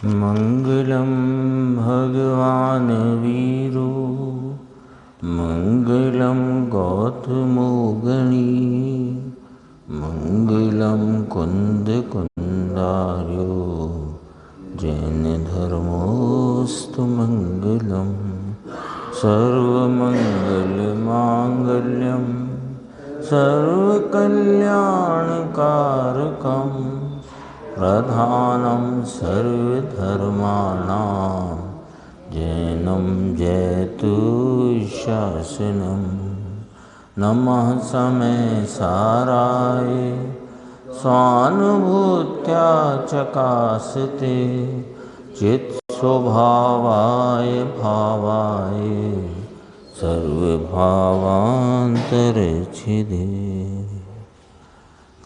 मंगलम भगवान वीरो मंगलम गौतमो गणी मंगलम कुंद कुंदार्यो जैन धर्मोस्तु मंगलम सर्वमंगल मांगल्यम सर्वकल्याणकारकम प्रधानं सर्वधर्माणां जैनं जयतु शासनं। नमः समय साराय स्वानुभूत्या चकासते चित्स्वभावाय भावाय सर्वभावांतरच्छिदे।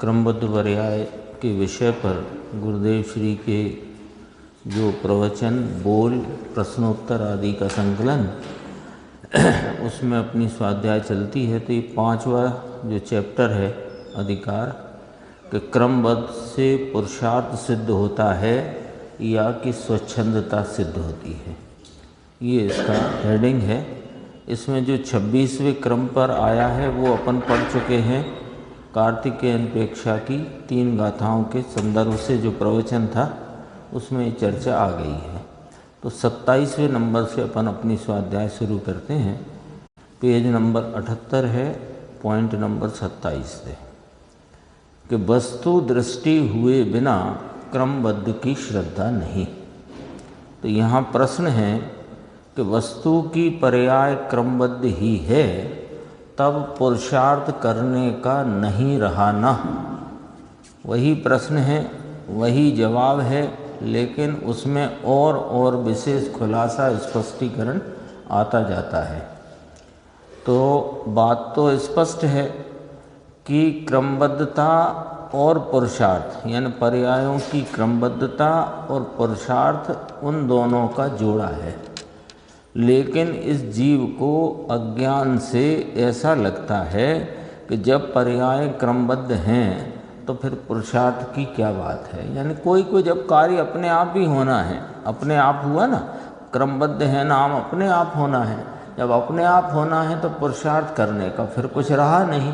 क्रमबद्ध पर्याय के विषय पर गुरुदेव श्री के जो प्रवचन, बोल, प्रश्नोत्तर आदि का संकलन उसमें अपनी स्वाध्याय चलती है। तो ये 5वां जो चैप्टर है अधिकार कि क्रमबद्ध से पुरुषार्थ सिद्ध होता है या कि स्वच्छंदता सिद्ध होती है, ये इसका हेडिंग है। इसमें जो 26वें क्रम पर आया है वो अपन पढ़ चुके हैं। कार्तिकेयन पेक्षा की 3 गाथाओं के संदर्भ से जो प्रवचन था उसमें चर्चा आ गई है। तो 27वें नंबर से अपन अपनी स्वाध्याय शुरू करते हैं। पेज नंबर 78 है, पॉइंट नंबर 27 से कि वस्तु दृष्टि हुए बिना क्रमबद्ध की श्रद्धा नहीं। तो यहाँ प्रश्न है कि वस्तु की पर्याय क्रमबद्ध ही है तब पुरुषार्थ करने का नहीं रहा ना। वही प्रश्न है, वही जवाब है, लेकिन उसमें और विशेष खुलासा स्पष्टीकरण आता जाता है। तो बात तो स्पष्ट है कि क्रमबद्धता और पुरुषार्थ यानी पर्यायों की क्रमबद्धता और पुरुषार्थ उन दोनों का जोड़ा है। लेकिन इस जीव को अज्ञान से ऐसा लगता है कि जब पर्याय क्रमबद्ध हैं तो फिर पुरुषार्थ की क्या बात है। यानी कोई जब कार्य अपने आप ही होना है, अपने आप हुआ ना, क्रमबद्ध है नाम अपने आप होना है। जब अपने आप होना है तो पुरुषार्थ करने का फिर कुछ रहा नहीं।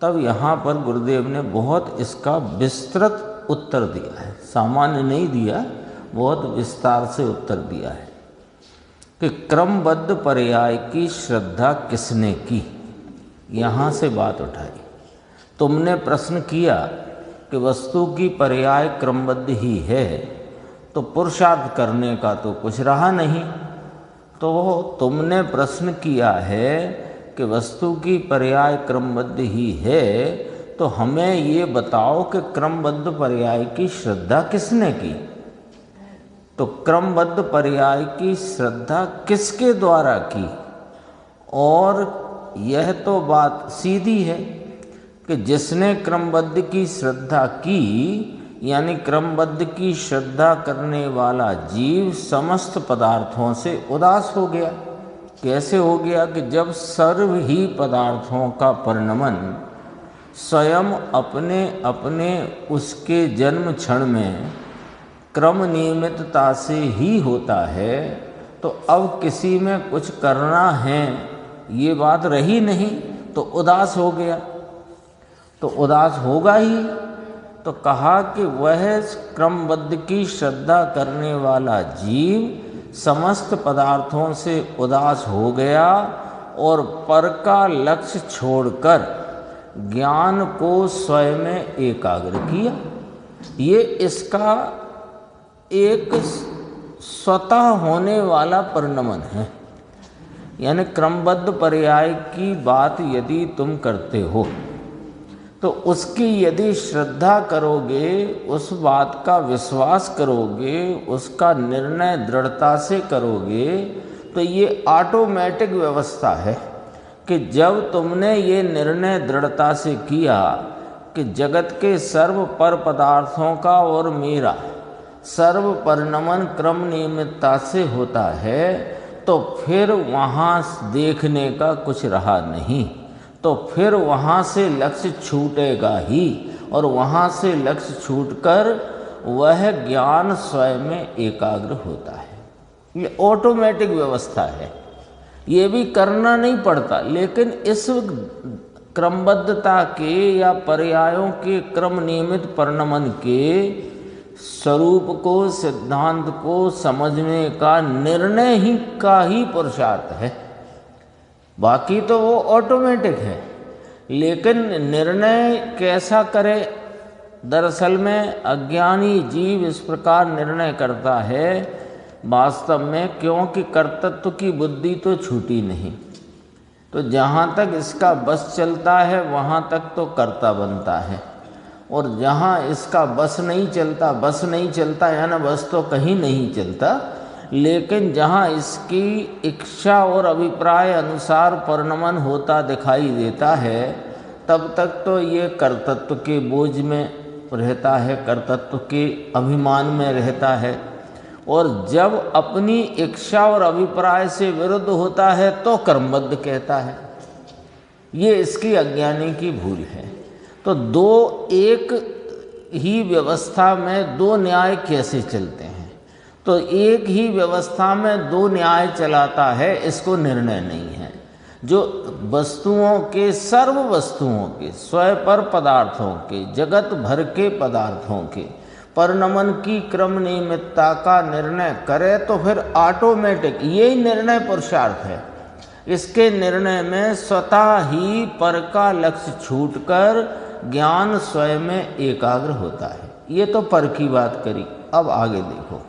तब यहाँ पर गुरुदेव ने बहुत इसका विस्तृत उत्तर दिया है, सामान्य नहीं दिया, बहुत विस्तार से उत्तर दिया है कि क्रमबद्ध पर्याय की श्रद्धा किसने की। यहाँ से बात उठाई। तुमने प्रश्न किया कि वस्तु की पर्याय क्रमबद्ध ही है तो पुरुषार्थ करने का तो कुछ रहा नहीं। तो तुमने प्रश्न किया है कि वस्तु की पर्याय क्रमबद्ध ही है तो हमें ये बताओ कि क्रमबद्ध पर्याय की श्रद्धा किसने की। तो क्रमबद्ध पर्याय की श्रद्धा किसके द्वारा की। और यह तो बात सीधी है कि जिसने क्रमबद्ध की श्रद्धा की यानी क्रमबद्ध की श्रद्धा करने वाला जीव समस्त पदार्थों से उदास हो गया। कैसे हो गया कि जब सर्व ही पदार्थों का परिणमन स्वयं अपने अपने उसके जन्म क्षण में क्रम नियमितता से ही होता है तो अब किसी में कुछ करना है ये बात रही नहीं, तो उदास हो गया। तो उदास होगा ही। तो कहा कि वह क्रमबद्ध की श्रद्धा करने वाला जीव समस्त पदार्थों से उदास हो गया और पर का लक्ष्य छोड़कर ज्ञान को स्वयं में एकाग्र किया। ये इसका एक स्वतः होने वाला परिणमन है। यानी क्रमबद्ध पर्याय की बात यदि तुम करते हो तो उसकी यदि श्रद्धा करोगे, उस बात का विश्वास करोगे, उसका निर्णय दृढ़ता से करोगे तो ये ऑटोमेटिक व्यवस्था है कि जब तुमने ये निर्णय दृढ़ता से किया कि जगत के सर्व पर पदार्थों का और मेरा सर्व परिणमन क्रम नियमितता से होता है तो फिर वहाँ देखने का कुछ रहा नहीं। तो फिर वहाँ से लक्ष्य छूटेगा ही और वहाँ से लक्ष्य छूटकर वह ज्ञान स्वयं में एकाग्र होता है। ये ऑटोमेटिक व्यवस्था है, ये भी करना नहीं पड़ता, लेकिन इस क्रमबद्धता के या पर्यायों के क्रम नियमित परिणमन के स्वरूप को, सिद्धांत को समझने का निर्णय ही का ही पुरुषार्थ है। बाकी तो वो ऑटोमेटिक है, लेकिन निर्णय कैसा करे? दरअसल में अज्ञानी जीव इस प्रकार निर्णय करता है वास्तव में, क्योंकि कर्तृत्व की बुद्धि तो छूटी नहीं, तो जहाँ तक इसका बस चलता है वहाँ तक तो कर्ता बनता है, और जहाँ इसका बस नहीं चलता यानी बस तो कहीं नहीं चलता, लेकिन जहाँ इसकी इच्छा और अभिप्राय अनुसार परिणमन होता दिखाई देता है, तब तक तो ये कर्तृत्व के बोझ में रहता है, कर्तृत्व के अभिमान में रहता है, और जब अपनी इच्छा और अभिप्राय से विरुद्ध होता है तो कर्मबद्ध कहता है। ये इसकी अज्ञानी की भूल है। तो दो एक ही व्यवस्था में दो न्याय कैसे चलते हैं? तो एक ही व्यवस्था में दो न्याय चलाता है, इसको निर्णय नहीं है। जो वस्तुओं के, सर्व वस्तुओं के, स्वपर पदार्थों के, जगत भर के पदार्थों के परिणमन की क्रम नियमितता का निर्णय करे तो फिर ऑटोमेटिक यही निर्णय पुरुषार्थ है। इसके निर्णय में स्वतः ही पर का लक्ष्य छूटकर ज्ञान स्वयं में एकाग्र होता है। ये तो पर की बात करी, अब आगे देखो।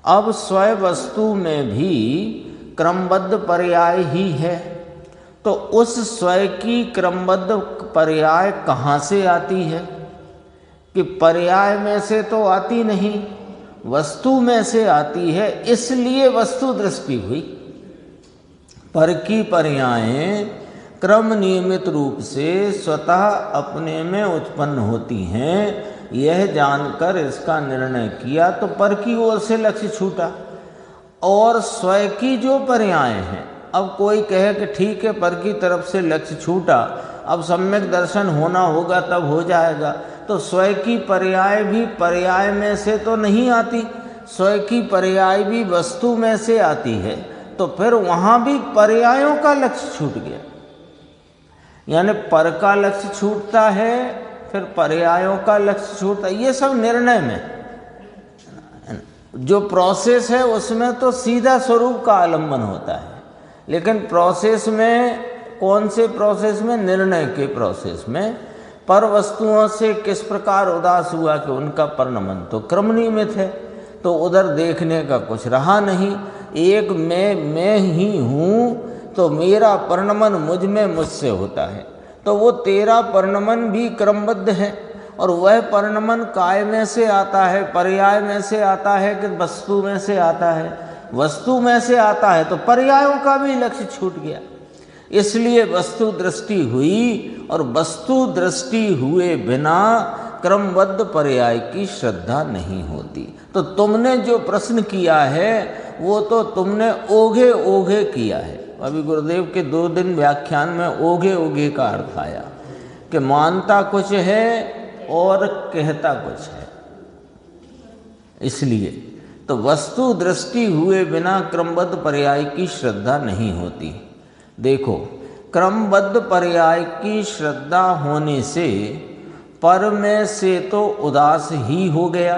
अब स्वयं वस्तु में भी क्रमबद्ध पर्याय ही है, तो उस स्वयं की क्रमबद्ध पर्याय कहाँ से आती है? कि पर्याय में से तो आती नहीं, वस्तु में से आती है, इसलिए वस्तु दृष्टि हुई। पर की पर्यायें क्रम नियमित रूप से स्वतः अपने में उत्पन्न होती हैं, यह जानकर इसका निर्णय किया तो पर की ओर से लक्ष्य छूटा। और स्वयं की जो पर्याय हैं, अब कोई कहे कि ठीक है पर की तरफ से लक्ष्य छूटा, अब सम्यक दर्शन होना होगा तब हो जाएगा, तो स्वयं की पर्याय भी पर्याय में से तो नहीं आती, स्वयं की पर्याय भी वस्तु में से आती है, तो फिर वहाँ भी पर्यायों का लक्ष्य छूट गया। यानी पर का लक्ष्य छूटता है, फिर पर्यायों का लक्ष्य छूटता है। ये सब निर्णय में जो प्रोसेस है उसमें तो सीधा स्वरूप का आलंबन होता है, लेकिन प्रोसेस में, कौन से प्रोसेस में? निर्णय के प्रोसेस में पर वस्तुओं से किस प्रकार उदास हुआ कि उनका परिणमन तो क्रम नियमित है, तो उधर देखने का कुछ रहा नहीं। एक मैं ही हूँ, तो मेरा परिणमन मुझ में मुझसे होता है, तो वो तेरा परिणमन भी क्रमबद्ध है, और वह परिणमन काय में से आता है, पर्याय में से आता है कि वस्तु में से आता है? वस्तु में से आता है, तो पर्यायों का भी लक्ष्य छूट गया, इसलिए वस्तु दृष्टि हुई, और वस्तु दृष्टि हुए बिना क्रमबद्ध पर्याय की श्रद्धा नहीं होती। तो तुमने जो प्रश्न किया है वो तो तुमने ओघे ओघे किया है। अभी गुरुदेव के 2 दिन व्याख्यान में ओघे ओघे का अर्थ आया कि मानता कुछ है और कहता कुछ है। इसलिए तो वस्तु दृष्टि हुए बिना क्रमबद्ध पर्याय की श्रद्धा नहीं होती। देखो, क्रमबद्ध पर्याय की श्रद्धा होने से पर में से तो उदास ही हो गया,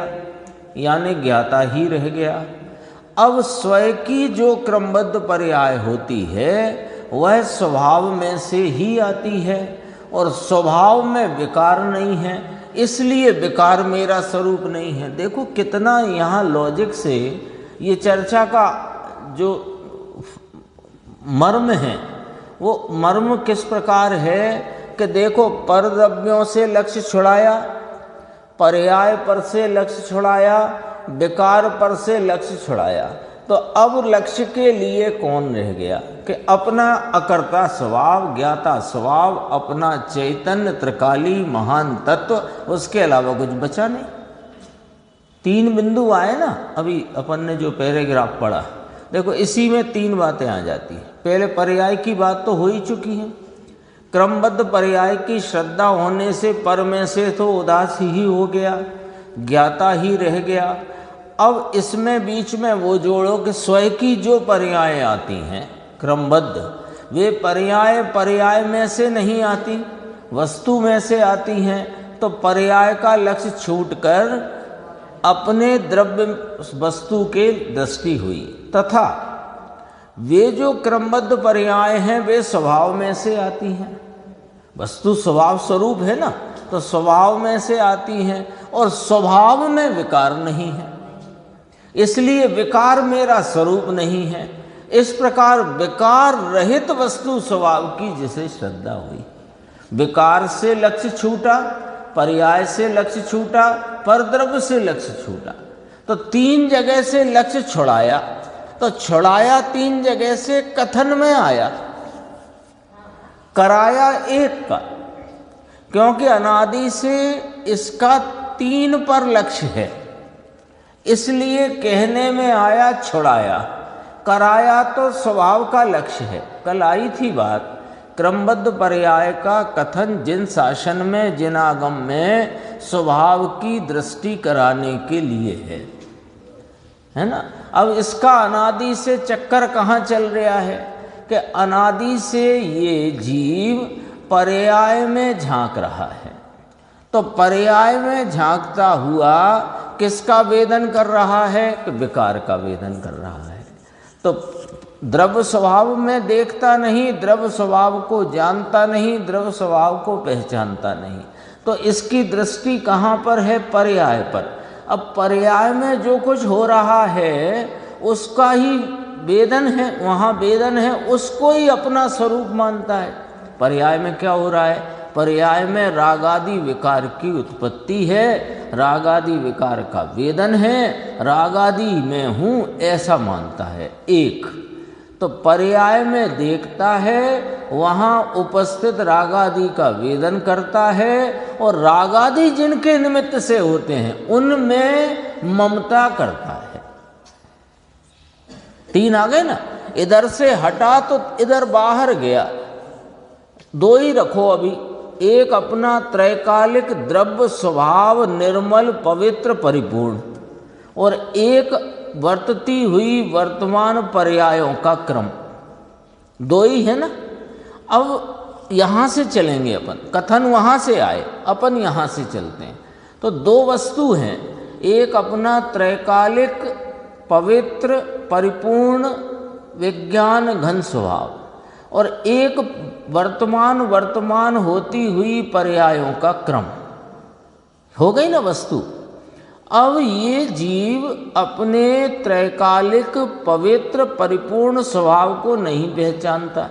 यानी ज्ञाता ही रह गया। अब स्वयं की जो क्रमबद्ध पर्याय होती है वह स्वभाव में से ही आती है, और स्वभाव में विकार नहीं है, इसलिए विकार मेरा स्वरूप नहीं है। देखो कितना यहाँ लॉजिक से ये चर्चा का जो मर्म है, वो मर्म किस प्रकार है कि देखो, पर द्रव्यों से लक्ष्य छुड़ाया, पर्याय पर से लक्ष्य छुड़ाया, विकार पर से लक्ष्य छुड़ाया, तो अब लक्ष्य के लिए कौन रह गया कि अपना अकर्ता स्वभाव, ज्ञाता स्वभाव, अपना चैतन्य त्रिकाली महान तत्व, उसके अलावा कुछ बचा नहीं। 3 बिंदु आए ना, अभी अपन ने जो पैराग्राफ पढ़ा, देखो इसी में 3 बातें आ जाती हैं। पहले पर्याय की बात तो हो ही चुकी है, क्रमबद्ध पर्याय की श्रद्धा होने से पर में से तो उदास ही हो गया, ज्ञाता ही रह गया। अब इसमें बीच में वो जोड़ो कि स्वयं की जो पर्याय आती हैं क्रमबद्ध, वे पर्याय पर्याय में से नहीं आती, वस्तु में से आती हैं। तो पर्याय का लक्ष्य छूटकर अपने द्रव्य वस्तु के दृष्टि हुई, तथा वे जो क्रमबद्ध पर्याय हैं वे स्वभाव में से आती हैं। वस्तु स्वभाव स्वरूप है ना, तो स्वभाव में से आती हैं और स्वभाव में विकार नहीं है, इसलिए विकार मेरा स्वरूप नहीं है। इस प्रकार विकार रहित वस्तु स्वभाव की जिसे श्रद्धा हुई, विकार से लक्ष्य छूटा, पर्याय से लक्ष्य छूटा, परद्रव्य से लक्ष्य छूटा। तो तीन जगह से लक्ष्य छुड़ाया, तो छुड़ाया तीन जगह से कथन में आया, कराया एक का, क्योंकि अनादि से इसका तीन पर लक्ष्य है, इसलिए कहने में आया छुड़ाया। कराया तो स्वभाव का लक्ष्य है। कल आई थी बात, क्रमबद्ध पर्याय का कथन जिन शासन में जिन आगम में स्वभाव की दृष्टि कराने के लिए है ना। अब इसका अनादि से चक्कर कहाँ चल रहा है कि अनादि से ये जीव पर्याय में झांक रहा है, तो पर्याय में झांकता हुआ किसका वेदन कर रहा है कि विकार का वेदन कर रहा है। तो द्रव्य स्वभाव में देखता नहीं, द्रव्य स्वभाव को जानता नहीं, द्रव्य स्वभाव को पहचानता नहीं, तो इसकी दृष्टि कहाँ पर है? पर्याय पर। अब पर्याय में जो कुछ हो रहा है उसका ही वेदन है, वहाँ वेदन है, उसको ही अपना स्वरूप मानता है। पर्याय में क्या हो रहा है? पर्याय में रागादि विकार की उत्पत्ति है, रागादि विकार का वेदन है, रागादि में हूँ ऐसा मानता है एक। तो पर्याय में देखता है, वहाँ उपस्थित रागादि का वेदन करता है, और रागादि जिनके निमित्त से होते हैं उनमें ममता करता है। तीन आ गए ना, इधर से हटा तो इधर बाहर गया। दो ही रखो अभी, एक अपना त्रैकालिक द्रव्य स्वभाव निर्मल पवित्र परिपूर्ण, और एक वर्तती हुई वर्तमान पर्यायों का क्रम। दो ही है ना। अब यहाँ से चलेंगे अपन, कथन वहाँ से आए, अपन यहाँ से चलते हैं। तो दो वस्तु हैं, एक अपना त्रैकालिक पवित्र परिपूर्ण विज्ञान घन स्वभाव, और एक वर्तमान होती हुई पर्यायों का क्रम। हो गई ना वस्तु। अब ये जीव अपने त्रैकालिक पवित्र परिपूर्ण स्वभाव को नहीं पहचानता,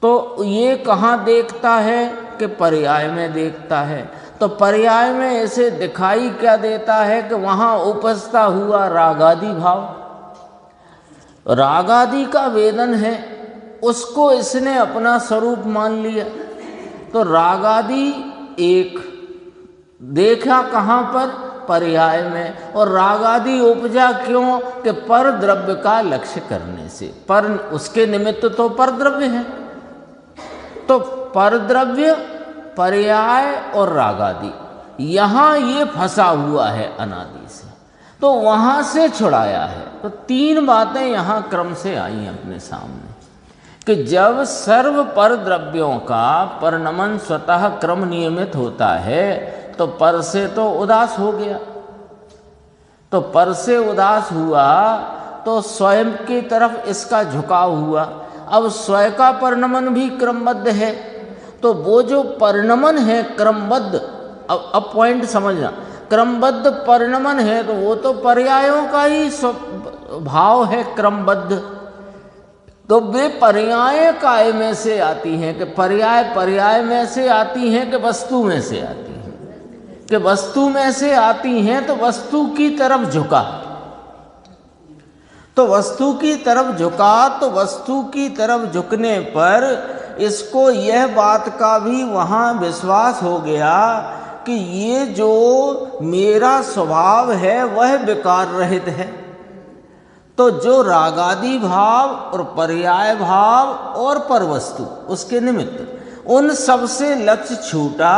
तो ये कहाँ देखता है कि पर्याय में देखता है। तो पर्याय में ऐसे दिखाई क्या देता है कि वहाँ उपजता हुआ रागादि भाव, रागादि का वेदन है, उसको इसने अपना स्वरूप मान लिया। तो रागादि एक देखा कहाँ पर? पर्याय में। और रागादि उपजा क्यों? कि पर द्रव्य का लक्ष्य करने से। पर उसके निमित्त तो पर द्रव्य है, तो पर द्रव्य पर्याय और रागादि यहाँ ये फंसा हुआ है अनादि से, तो वहाँ से छुड़ाया है। तो तीन बातें यहाँ क्रम से आई अपने सामने कि जब सर्व पर द्रव्यों का परिणमन स्वतः क्रम नियमित होता है तो पर से तो उदास हो गया, तो पर से उदास हुआ तो स्वयं की तरफ इसका झुकाव हुआ। अब स्वयं का परिणमन भी क्रमबद्ध है, तो वो जो परिणमन है क्रमबद्ध, अब पॉइंट समझना, क्रमबद्ध परिणमन है तो वो तो पर्यायों का ही भाव है क्रमबद्ध। तो वे पर्याय काय में से आती हैं कि पर्याय में से आती हैं कि वस्तु में से आती हैं, कि वस्तु में से आती हैं तो वस्तु की तरफ झुका, तो वस्तु की तरफ झुका, तो वस्तु की तरफ झुकने पर इसको यह बात का भी वहाँ विश्वास हो गया कि ये जो मेरा स्वभाव है वह विकार रहित है। तो जो रागादि भाव और पर्याय भाव और परवस्तु उसके निमित्त उन सब से लक्ष्य छूटा,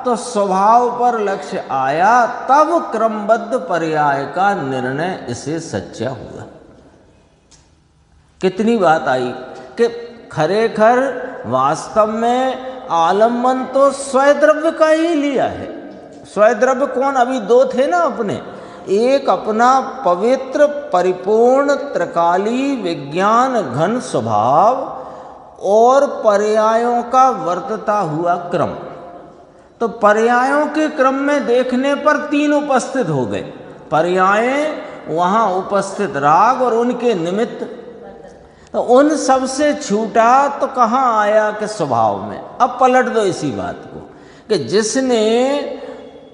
तो स्वभाव पर लक्ष्य आया, तब क्रमबद्ध पर्याय का निर्णय इसे सच्चा हुआ। कितनी बात आई कि खरेखर वास्तव में आलम्बन तो स्वयद्रव्य का ही लिया है। स्वयद्रव्य कौन? अभी दो थे ना अपने, एक अपना पवित्र परिपूर्ण त्रिकाली विज्ञान घन स्वभाव और पर्यायों का वर्तता हुआ क्रम। तो पर्यायों के क्रम में देखने पर तीन उपस्थित हो गए। पर्याय वहाँ उपस्थित राग और उनके निमित्त, तो उन सब से छूटा तो कहाँ आया कि स्वभाव में। अब पलट दो इसी बात को कि जिसने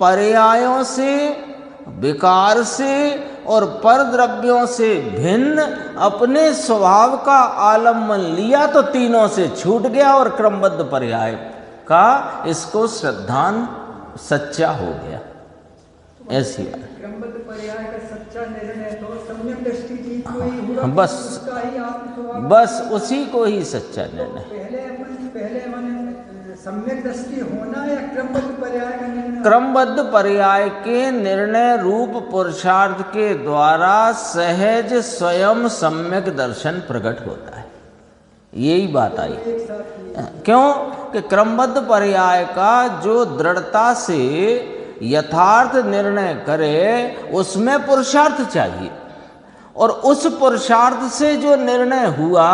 पर्यायों से, विकार से और परद्रव्यों से भिन्न अपने स्वभाव का आलम्बन लिया तो तीनों से छूट गया और क्रमबद्ध पर्याय का इसको श्रद्धान सच्चा हो गया। ऐसी बात। क्रमबद्ध पर्याय का सच्चा निर्णय तो सम्यक दृष्टि की कोई हुआ, बस उसका ही आप बस उसी को ही सच्चा निर्णय। पहले माने सम्यक दृष्टि होना या क्रमबद्ध पर्याय का निर्णय? क्रमबद्ध पर्याय के निर्णय रूप पुरुषार्थ के द्वारा सहज स्वयं सम्यक दर्शन प्रकट होता है। यही बात आई। क्यों कि क्रमबद्ध पर्याय का जो दृढ़ता से यथार्थ निर्णय करे उसमें पुरुषार्थ चाहिए, और उस पुरुषार्थ से जो निर्णय हुआ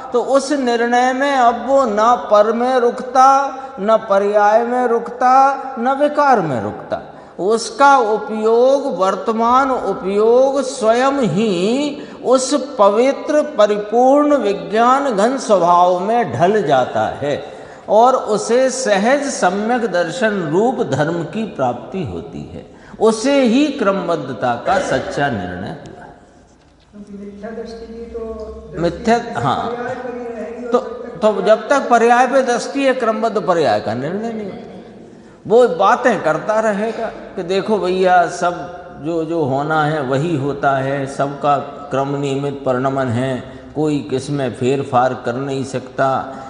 तो उस निर्णय में अब वो न पर में रुकता, न पर्याय में रुकता, न विकार में रुकता। उसका उपयोग, वर्तमान उपयोग स्वयं ही उस पवित्र परिपूर्ण विज्ञान घन स्वभाव में ढल जाता है और उसे सहज सम्यक दर्शन रूप धर्म की प्राप्ति होती है। उसे ही क्रमबद्धता का सच्चा निर्णय हुआ। मिथ्या दृष्टि तो मिथ्या, हाँ, तो जब तक पर्याय पे दृष्टि है क्रमबद्ध पर्याय का निर्णय नहीं होता। वो बातें करता रहेगा कि देखो भैया सब जो होना है वही होता है, सबका क्रम नियमित परिणमन है, कोई किसमें फेर फार कर नहीं सकता,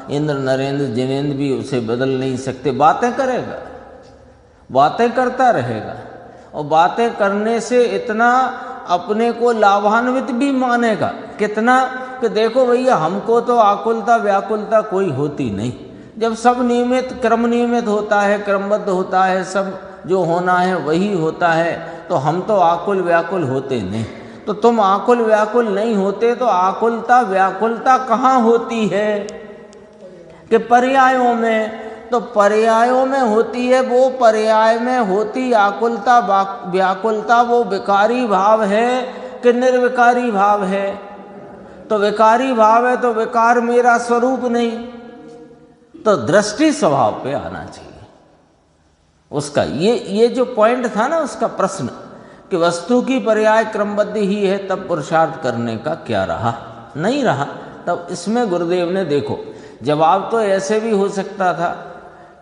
इंद्र नरेंद्र जिनेंद्र भी उसे बदल नहीं सकते। बातें करेगा, बातें करता रहेगा, और बातें करने से इतना अपने को लाभान्वित भी मानेगा। कितना कि देखो भैया हमको तो आकुलता व्याकुलता कोई होती नहीं, जब सब नियमित क्रम नियमित होता है, क्रमबद्ध होता है, सब जो होना है वही होता है, तो हम तो आकुल व्याकुल होते नहीं। तो तुम आकुल व्याकुल नहीं होते तो आकुलता व्याकुलता कहाँ होती है कि पर्यायों में। तो पर्यायों में होती है, वो पर्याय में होती आकुलता व्याकुलता वो विकारी भाव है कि निर्विकारी भाव है। तो विकारी भाव है तो विकार मेरा स्वरूप नहीं, तो दृष्टि स्वभाव पे आना चाहिए उसका। ये जो पॉइंट था ना उसका प्रश्न कि वस्तु की पर्याय क्रमबद्ध ही है, तब पुरुषार्थ करने का क्या रहा? नहीं रहा। तब इसमें गुरुदेव ने देखो जवाब तो ऐसे भी हो सकता था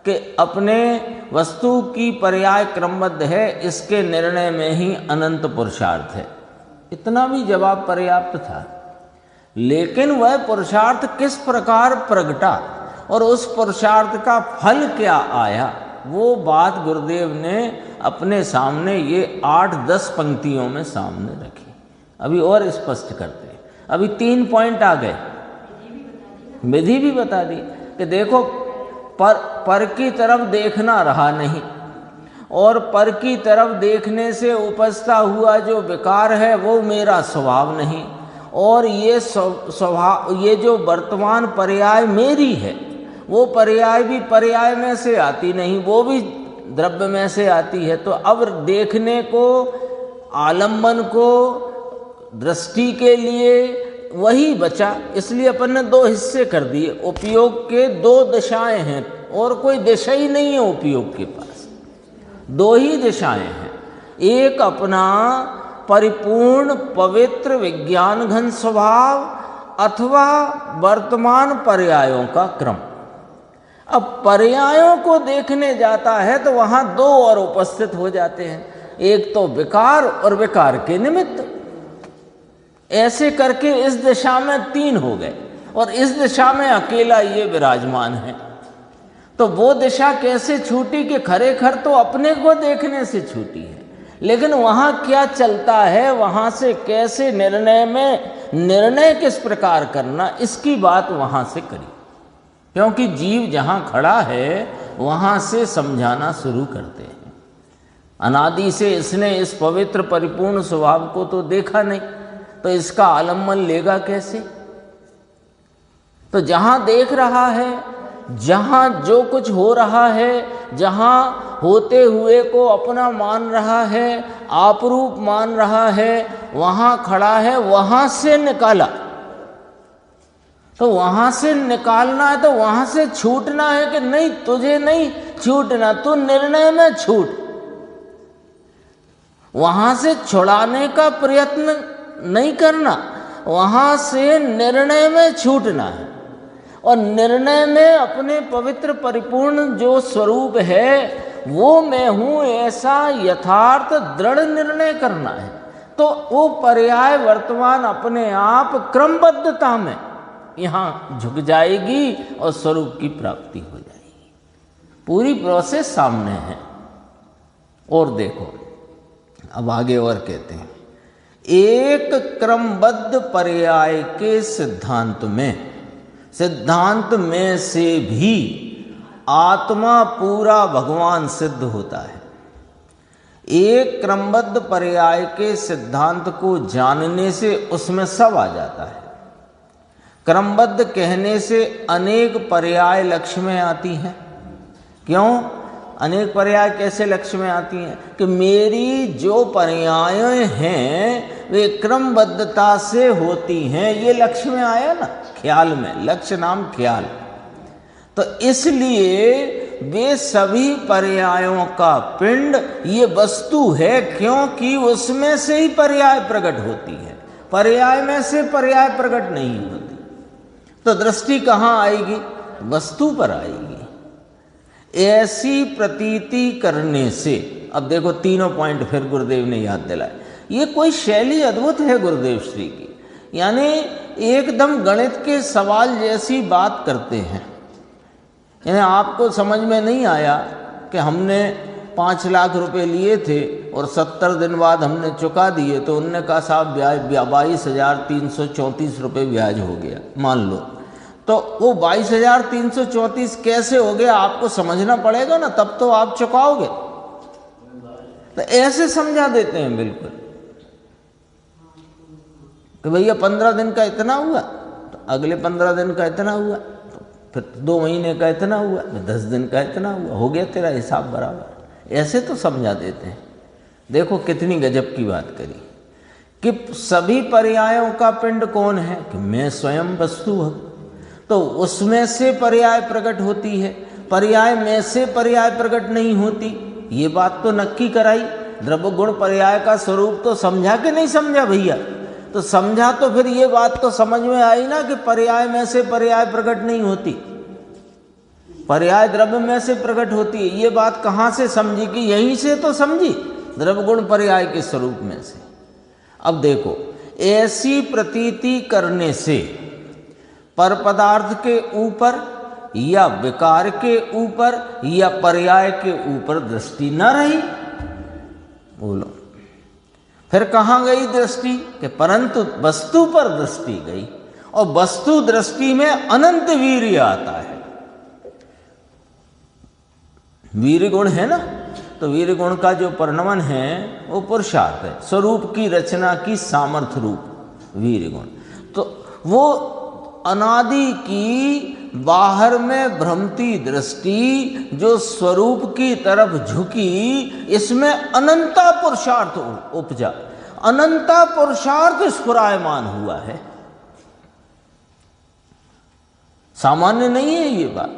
कि अपने वस्तु की पर्याय क्रमबद्ध है, इसके निर्णय में ही अनंत पुरुषार्थ है, इतना भी जवाब पर्याप्त था। लेकिन वह पुरुषार्थ किस प्रकार प्रगटा और उस पुरुषार्थ का फल क्या आया, वो बात गुरुदेव ने अपने सामने ये 8-10 पंक्तियों में सामने रखी। अभी और स्पष्ट करते हैं। अभी 3 पॉइंट आ गए, विधि भी बता दी कि देखो पर की तरफ देखना रहा नहीं, और पर की तरफ देखने से उपजता हुआ जो विकार है वो मेरा स्वभाव नहीं, और ये स्वभाव, ये जो वर्तमान पर्याय मेरी है वो पर्याय भी पर्याय में से आती नहीं, वो भी द्रव्य में से आती है। तो अब देखने को, आलम्बन को, दृष्टि के लिए वही बचा। इसलिए अपन ने 2 हिस्से कर दिए। उपयोग के 2 दिशाएं हैं और कोई दिशा ही नहीं है उपयोग के पास, 2 ही दिशाएं हैं। एक अपना परिपूर्ण पवित्र विज्ञान घन स्वभाव अथवा वर्तमान पर्यायों का क्रम। अब पर्यायों को देखने जाता है तो वहां 2 और उपस्थित हो जाते हैं, एक तो विकार और विकार के निमित्त। ऐसे करके इस दिशा में 3 हो गए और इस दिशा में अकेला ये विराजमान है। तो वो दिशा कैसे छूटी कि खरेखर तो अपने को देखने से छूटी है, लेकिन वहाँ क्या चलता है, वहाँ से कैसे निर्णय किस प्रकार करना, इसकी बात वहाँ से करी। क्योंकि जीव जहाँ खड़ा है वहाँ से समझाना शुरू करते हैं। अनादि से इसने इस पवित्र परिपूर्ण स्वभाव को तो देखा नहीं, तो इसका आलम्बन लेगा कैसे। तो जहाँ देख रहा है, जहाँ जो कुछ हो रहा है, जहाँ होते हुए को अपना मान रहा है, आपरूप मान रहा है, वहाँ खड़ा है, वहाँ से निकाला। तो वहाँ से निकालना है तो वहाँ से छूटना है कि नहीं, तुझे नहीं छूटना, तू निर्णय में छूट। वहाँ से छुड़ाने का प्रयत्न नहीं करना, वहाँ से निर्णय में छूटना है। और निर्णय में अपने पवित्र परिपूर्ण जो स्वरूप है वो मैं हूँ ऐसा यथार्थ दृढ़ निर्णय करना है। तो वो पर्याय वर्तमान अपने आप क्रमबद्धता में यहाँ झुक जाएगी और स्वरूप की प्राप्ति हो जाएगी। पूरी प्रोसेस सामने है। और देखो अब आगे और कहते हैं, एक क्रमबद्ध पर्याय के सिद्धांत में से भी आत्मा पूरा भगवान सिद्ध होता है। एक क्रमबद्ध पर्याय के सिद्धांत को जानने से उसमें सब आ जाता है। क्रमबद्ध कहने से अनेक पर्याय लक्ष्य में आती हैं। क्यों अनेक पर्याय कैसे लक्ष्य में आती हैं? कि मेरी जो पर्याय हैं वे क्रमबद्धता से होती हैं, ये लक्ष्य में आया ना, ख्याल में, लक्ष्य नाम ख्याल। तो इसलिए वे सभी पर्यायों का पिंड ये वस्तु है, क्योंकि उसमें से ही पर्याय प्रकट होती है, पर्याय में से पर्याय प्रकट नहीं होती। तो दृष्टि कहाँ आएगी? वस्तु पर आएगी। ऐसी प्रतीति करने से, अब देखो तीनों पॉइंट फिर गुरुदेव ने याद दिलाए। ये कोई शैली अद्भुत है गुरुदेव श्री की, यानी एकदम गणित के सवाल जैसी बात करते हैं। यानी आपको समझ में नहीं आया कि हमने 5 लाख रुपए लिए थे और 70 दिन बाद हमने चुका दिए, तो उनने कहा साहब ब्याज 22,334 रुपये ब्याज हो गया, मान लो। तो वो 22,334 कैसे हो गया आपको समझना पड़ेगा ना, तब तो आप चुकाओगे। तो ऐसे समझा देते हैं बिल्कुल कि भैया 15 दिन का इतना हुआ, तो अगले 15 दिन का इतना हुआ, तो फिर 2 महीने का इतना हुआ, तो 10 दिन का इतना हुआ, हो गया तेरा हिसाब बराबर। ऐसे तो समझा देते हैं। देखो कितनी गजब की बात करी कि सभी पर्यायों का पिंड कौन है? कि मैं स्वयं वस्तु हूँ। तो उसमें से पर्याय प्रकट होती है, पर्याय में से पर्याय प्रकट नहीं होती। ये बात तो नक्की कराई। द्रव्य गुण पर्याय का स्वरूप तो समझा कि नहीं समझा भैया? तो समझा तो फिर ये बात तो समझ में आई ना कि पर्याय में से पर्याय प्रकट नहीं होती, पर्याय द्रव्य में से प्रकट होती है। ये बात कहाँ से समझी? कि यहीं से तो समझी, द्रव्य गुण पर्याय के स्वरूप में से। अब देखो, ऐसी प्रतीति करने से पर पदार्थ के ऊपर या विकार के ऊपर या पर्याय के ऊपर दृष्टि न रही। बोलो फिर कहाँ गई दृष्टि? कि परंतु वस्तु पर दृष्टि गई, और वस्तु दृष्टि में अनंत वीर्य आता है। वीर्य गुण है ना, तो वीर्य गुण का जो परिणमन है वो पुरुषार्थ है, स्वरूप की रचना की सामर्थ्य रूप वीर्य गुण। तो वो अनादि की बाहर में भ्रमती दृष्टि जो स्वरूप की तरफ झुकी, इसमें अनंता पुरुषार्थ उपजा, अनंता पुरुषार्थ स्फुरायमान हुआ है। सामान्य नहीं है ये बात।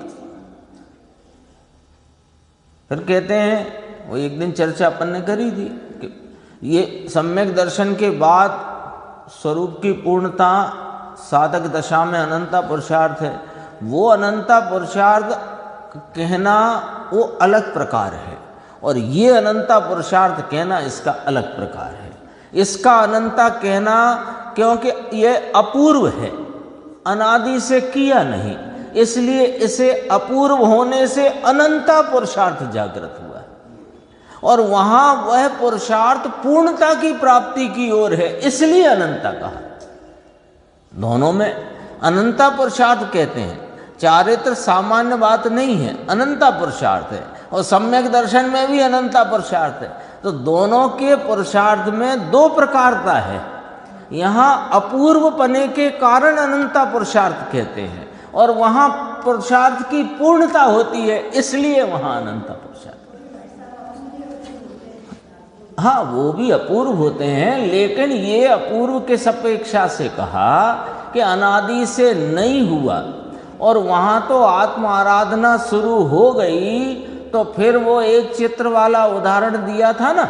फिर कहते हैं, वो एक दिन चर्चा अपन ने करी थी कि ये सम्यक दर्शन के बाद स्वरूप की पूर्णता साधक दशा में अनंता पुरुषार्थ है। वो अनंता पुरुषार्थ कहना वो अलग प्रकार है, और ये अनंता पुरुषार्थ कहना इसका अलग प्रकार है। इसका अनंता कहना क्योंकि ये अपूर्व है, अनादि से किया नहीं, इसलिए इसे अपूर्व होने से अनंता पुरुषार्थ जागृत हुआ और वहां वह पुरुषार्थ पूर्णता की प्राप्ति की ओर है, इसलिए अनंता कहा। दोनों में अनंता पुरुषार्थ कहते हैं, चारित्र सामान्य बात नहीं है, अनंता पुरुषार्थ है, और सम्यक दर्शन में भी अनंता पुरुषार्थ है। तो दोनों के पुरुषार्थ में दो प्रकारता है। यहाँ अपूर्व पने के कारण अनंता पुरुषार्थ कहते हैं, और वहाँ पुरुषार्थ की पूर्णता होती है, इसलिए वहाँ अनंता पुरुषार्थ। हाँ, वो भी अपूर्व होते हैं, लेकिन ये अपूर्व के अपेक्षा से कहा कि अनादि से नहीं हुआ, और वहाँ तो आत्म आराधना शुरू हो गई। तो फिर वो एक चित्र वाला उदाहरण दिया था ना,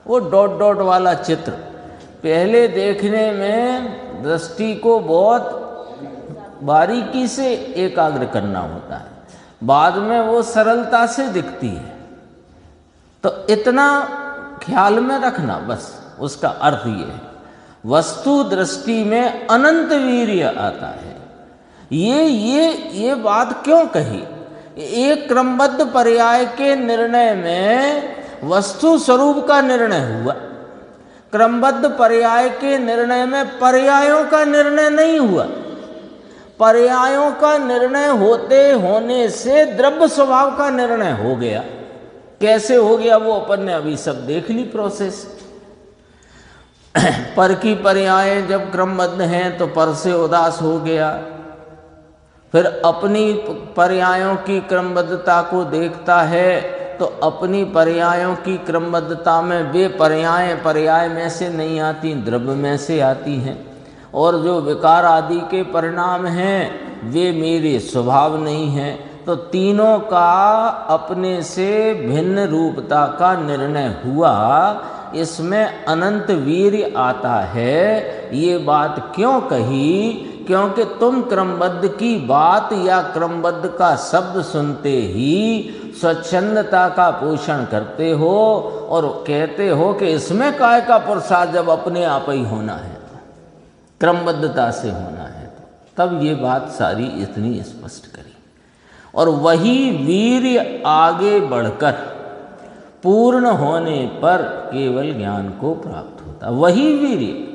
वो डॉट डॉट वाला चित्र, पहले देखने में दृष्टि को बहुत बारीकी से एकाग्र करना होता है, बाद में वो सरलता से दिखती है। तो इतना ख्याल में रखना, बस उसका अर्थ ये है, वस्तु दृष्टि में अनंत वीर्य आता है। ये बात क्यों कही? एक क्रमबद्ध पर्याय के निर्णय में वस्तु स्वरूप का निर्णय हुआ, क्रमबद्ध पर्याय के निर्णय में पर्यायों का निर्णय नहीं हुआ। पर्यायों का निर्णय होने से द्रव्य स्वभाव का निर्णय हो गया। कैसे हो गया वो अपन ने अभी सब देख ली प्रोसेस। पर की पर्याय जब क्रमबद्ध हैं तो पर से उदास हो गया, फिर अपनी पर्यायों की क्रमबद्धता को देखता है तो अपनी पर्यायों की क्रमबद्धता में वे पर्याय में से नहीं आती, द्रव्य में से आती हैं, और जो विकार आदि के परिणाम हैं वे मेरे स्वभाव नहीं हैं। तो तीनों का अपने से भिन्न रूपता का निर्णय हुआ, इसमें अनंत वीर्य आता है। ये बात क्यों कही? क्योंकि तुम क्रमबद्ध की बात या क्रमबद्ध का शब्द सुनते ही स्वच्छंदता का पोषण करते हो और कहते हो कि इसमें काय का पुरुषार्थ, जब अपने आप ही होना है, क्रमबद्धता से होना है। तब ये बात सारी इतनी स्पष्ट करी, और वही वीर्य आगे बढ़कर पूर्ण होने पर केवल ज्ञान को प्राप्त होता। वही वीर्य,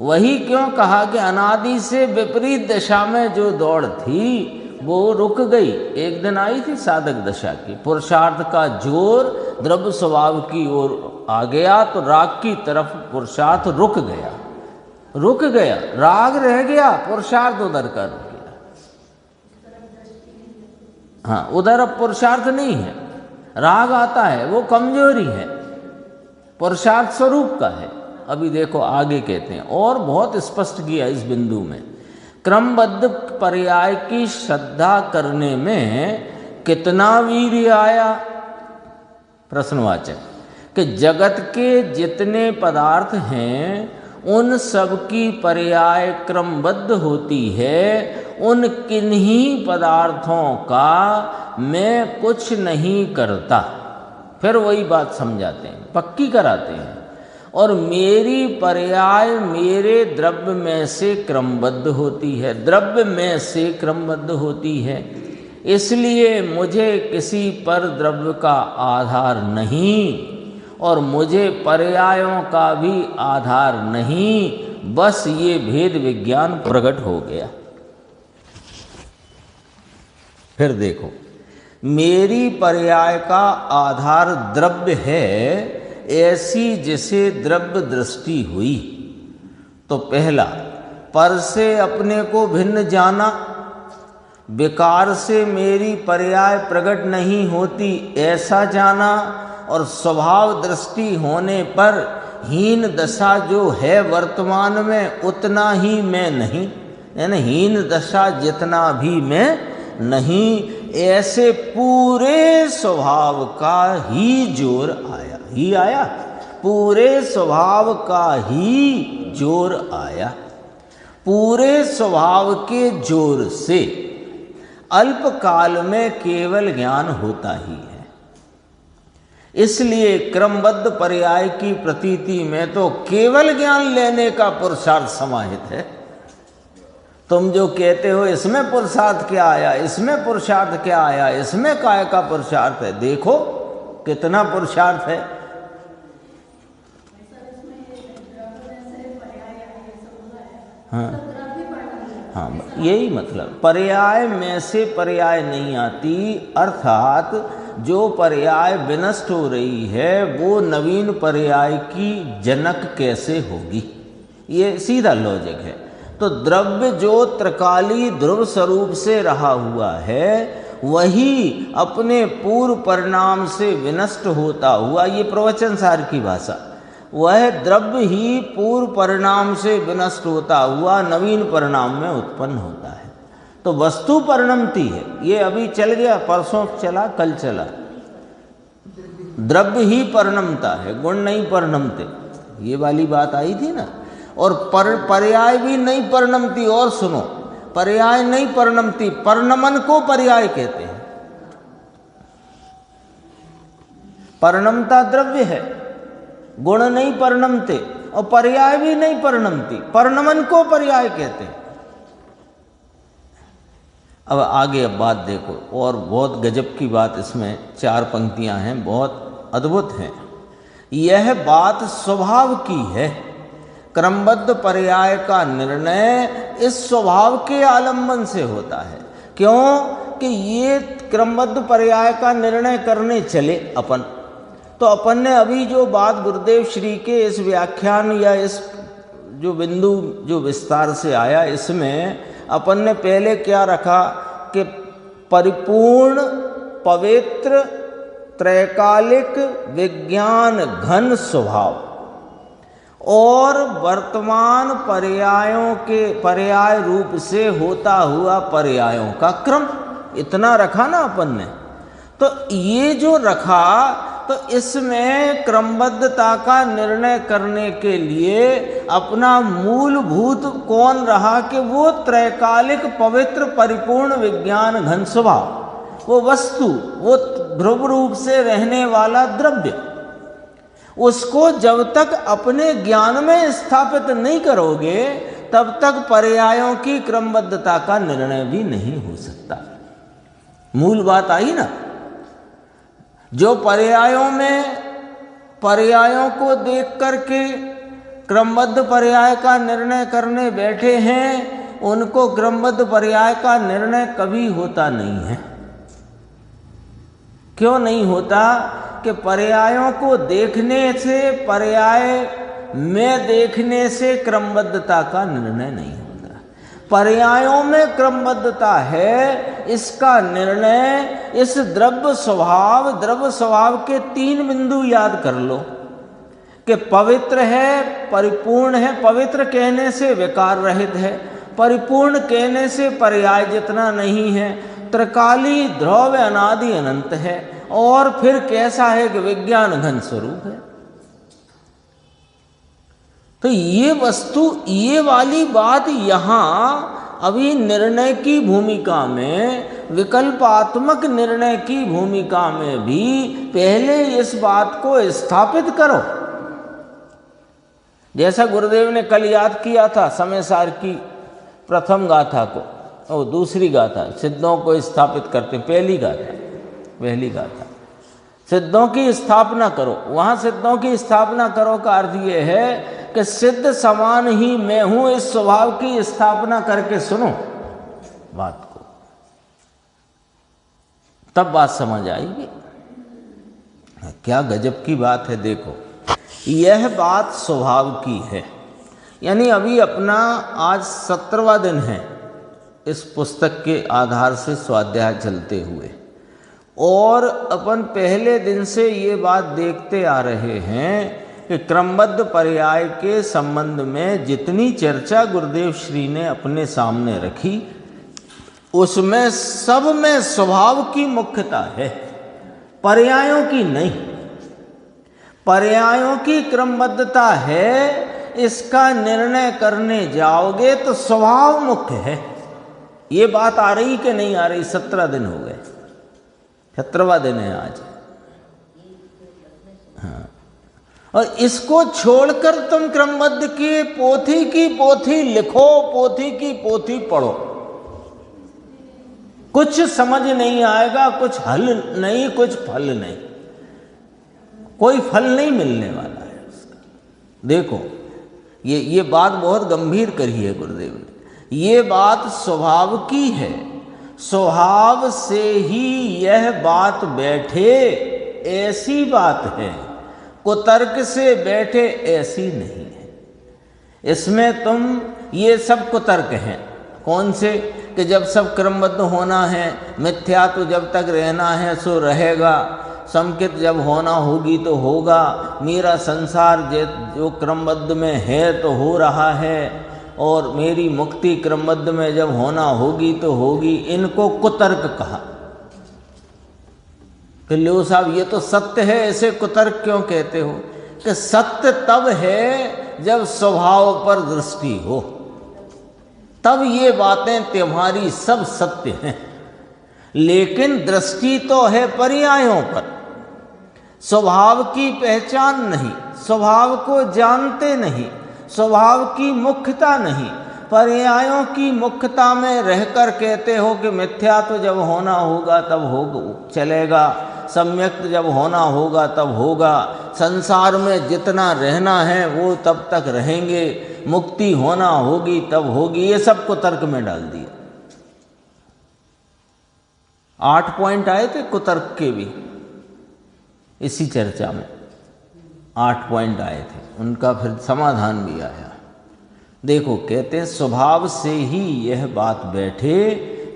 वही क्यों कहा कि अनादि से विपरीत दशा में जो दौड़ थी वो रुक गई। एक दिन आई थी साधक दशा की, पुरुषार्थ का जोर द्रव्य स्वभाव की ओर आ गया तो राग की तरफ पुरुषार्थ रुक गया, राग रह गया, पुरुषार्थ उधर का रुक गया। हाँ, उधर अब पुरुषार्थ नहीं है, राग आता है, वो कमजोरी है, पुरुषार्थ स्वरूप का है। अभी देखो आगे कहते हैं, और बहुत स्पष्ट किया इस बिंदु में, क्रमबद्ध पर्याय की श्रद्धा करने में कितना वीर्य आया? प्रश्नवाचक, कि जगत के जितने पदार्थ हैं उन सब की पर्याय क्रमबद्ध होती है, उन किन्हीं पदार्थों का मैं कुछ नहीं करता। फिर वही बात समझाते हैं, पक्की कराते हैं, और मेरी पर्याय मेरे द्रव्य में से क्रमबद्ध होती है, द्रव्य में से क्रमबद्ध होती है। इसलिए मुझे किसी पर द्रव्य का आधार नहीं और मुझे पर्यायों का भी आधार नहीं, बस ये भेद विज्ञान प्रकट हो गया। फिर देखो, मेरी पर्याय का आधार द्रव्य है, ऐसी जिसे द्रव्य दृष्टि हुई। तो पहला, पर से अपने को भिन्न जाना, विकार से मेरी पर्याय प्रकट नहीं होती ऐसा जाना, और स्वभाव दृष्टि होने पर हीन दशा जो है वर्तमान में उतना ही मैं नहीं, यानी हीन दशा जितना भी मैं नहीं, ऐसे पूरे स्वभाव का ही जोर आया, ही आया, पूरे स्वभाव का ही जोर आया। पूरे स्वभाव के जोर से अल्प काल में केवल ज्ञान होता ही है। इसलिए क्रमबद्ध पर्याय की प्रतीति में तो केवल ज्ञान लेने का पुरुषार्थ समाहित है। तुम जो कहते हो इसमें पुरुषार्थ क्या आया, इसमें पुरुषार्थ क्या आया, इसमें काय का पुरुषार्थ है, देखो कितना पुरुषार्थ है। हाँ हाँ, यही मतलब पर्याय में से पर्याय नहीं आती, अर्थात जो पर्याय विनष्ट हो रही है वो नवीन पर्याय की जनक कैसे होगी, ये सीधा लॉजिक है। तो द्रव्य जो त्रिकाली ध्रुव स्वरूप से रहा हुआ है वही अपने पूर्व परिणाम से विनष्ट होता हुआ, ये प्रवचन सार की भाषा, वह द्रव्य ही पूर्व परिणाम से विनष्ट होता हुआ नवीन परिणाम में उत्पन्न होता है। तो वस्तु परिणमती है, ये अभी चल गया, परसों चला, कल चला। द्रव्य ही परिणमता है, गुण नहीं परिणमते, ये वाली बात आई थी ना। और पर्याय भी नहीं परिणमती। और सुनो, पर्याय नहीं परिणमती, परिणमन को पर्याय कहते हैं। परिणमता द्रव्य है, गुण नहीं परिणमते और पर्याय भी नहीं परिणमती, परिणमन को पर्याय कहते हैं। अब आगे अब बात देखो, और बहुत गजब की बात इसमें 4 पंक्तियां हैं, बहुत अद्भुत हैं। यह बात स्वभाव की है, क्रमबद्ध पर्याय का निर्णय इस स्वभाव के आलंबन से होता है। क्यों कि ये क्रमबद्ध पर्याय का निर्णय करने चले अपन, तो अपन ने अभी जो बात गुरुदेव श्री के इस व्याख्यान या इस जो बिंदु जो विस्तार से आया, इसमें अपन ने पहले क्या रखा कि परिपूर्ण पवित्र त्रैकालिक विज्ञान घन स्वभाव और वर्तमान पर्यायों के पर्याय रूप से होता हुआ पर्यायों का क्रम, इतना रखा ना अपन ने। तो ये जो रखा, तो इसमें क्रमबद्धता का निर्णय करने के लिए अपना मूलभूत कौन रहा कि वो त्रैकालिक पवित्र परिपूर्ण विज्ञान घन स्वभाव, वो वस्तु, वो ध्रुव रूप से रहने वाला द्रव्य, उसको जब तक अपने ज्ञान में स्थापित नहीं करोगे तब तक पर्यायों की क्रमबद्धता का निर्णय भी नहीं हो सकता। मूल बात आई ना। जो पर्यायों में पर्यायों को देख करके क्रमबद्ध पर्याय का निर्णय करने बैठे हैं, उनको क्रमबद्ध पर्याय का निर्णय कभी होता नहीं है। क्यों नहीं होता कि पर्यायों को देखने से, पर्याय में देखने से क्रमबद्धता का निर्णय नहीं होता। पर्यायों में क्रमबद्धता है, इसका निर्णय इस द्रव्य स्वभाव के 3 बिंदु याद कर लो कि पवित्र है, परिपूर्ण है। पवित्र कहने से विकार रहित है, परिपूर्ण कहने से पर्याय जितना नहीं है, त्रिकाली ध्रुव अनादि अनंत है, और फिर कैसा है कि विज्ञान घन स्वरूप है। तो ये वस्तु, ये वाली बात यहां अभी निर्णय की भूमिका में, विकल्पात्मक निर्णय की भूमिका में भी पहले इस बात को स्थापित करो। जैसा गुरुदेव ने कल याद किया था समय सार की प्रथम गाथा को, और दूसरी गाथा सिद्धों को स्थापित करते, पहली गाथा सिद्धों की स्थापना करो। वहां सिद्धों की स्थापना करो का अर्थ ये है कि सिद्ध समान ही मैं हूं, इस स्वभाव की स्थापना करके सुनो बात को, तब बात समझ आएगी। क्या गजब की बात है। देखो, यह बात स्वभाव की है, यानी अभी अपना आज 17वां दिन है इस पुस्तक के आधार से स्वाध्याय चलते हुए, और अपन पहले दिन से ये बात देखते आ रहे हैं कि क्रमबद्ध पर्याय के संबंध में जितनी चर्चा गुरुदेव श्री ने अपने सामने रखी, उसमें सब में स्वभाव की मुख्यता है, पर्यायों की नहीं। पर्यायों की क्रमबद्धता है, इसका निर्णय करने जाओगे तो स्वभाव मुख्य है। ये बात आ रही कि नहीं आ रही? 17 दिन हो गए, 17वां दिन है आज। हाँ, और इसको छोड़कर तुम क्रमबद्ध की पोथी लिखो, पोथी की पोथी पढ़ो, कुछ समझ नहीं आएगा, कुछ हल नहीं, कुछ फल नहीं, कोई फल नहीं मिलने वाला है उसका। देखो ये बात बहुत गंभीर करी है गुरुदेव ने। ये बात स्वभाव की है, स्वभाव से ही यह बात बैठे ऐसी बात है, कुतर्क से बैठे ऐसी नहीं है। इसमें तुम ये सब कुतर्क हैं। कौन से? कि जब सब क्रमबद्ध होना है, मिथ्या तो जब तक रहना है सो रहेगा, संकित जब होना होगी तो होगा, मेरा संसार जो क्रमबद्ध में है तो हो रहा है, और मेरी मुक्ति क्रमबद्ध में जब होना होगी तो होगी। इनको कुतर्क कहा कि लो साहब ये तो सत्य है, ऐसे कुतर्क क्यों कहते हो? कि सत्य तब है जब स्वभाव पर दृष्टि हो, तब ये बातें तुम्हारी सब सत्य हैं। लेकिन दृष्टि तो है पर्यायों पर, स्वभाव की पहचान नहीं, स्वभाव को जानते नहीं, स्वभाव की मुख्यता नहीं, पर्यायों की मुख्यता में रहकर कहते हो कि मिथ्या तो जब होना होगा तब होगा, चलेगा, सम्यक जब होना होगा तब होगा, संसार में जितना रहना है वो तब तक रहेंगे, मुक्ति होना होगी तब होगी। ये सब को तर्क में डाल दिया। 8 पॉइंट आए थे कुतर्क के भी इसी चर्चा में, 8 पॉइंट आए थे, उनका फिर समाधान भी आया। देखो कहते हैं स्वभाव से ही यह बात बैठे